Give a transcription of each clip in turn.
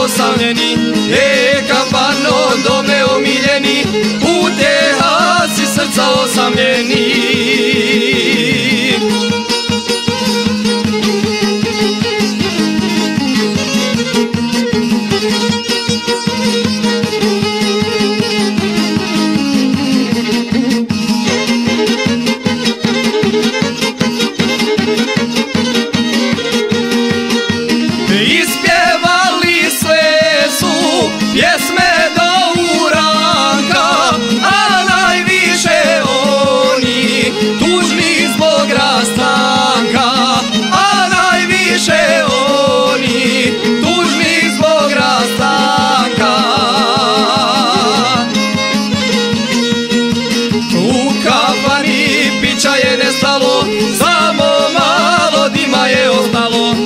osamljeni, kafano dome omiljeni, utjeha si srca osamljeni. Ispjevali sve su pjesme do uranka, a najviše oni tužni zbog rastanka, a najviše oni tužni zbog rastanka. U kafani pića je nestalo, samo malo dima je ostalo.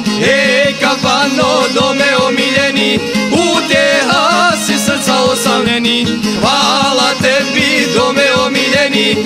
Kafano dome omiljeni, utjeha si srca osamljeni, hvala tebi dome omiljeni.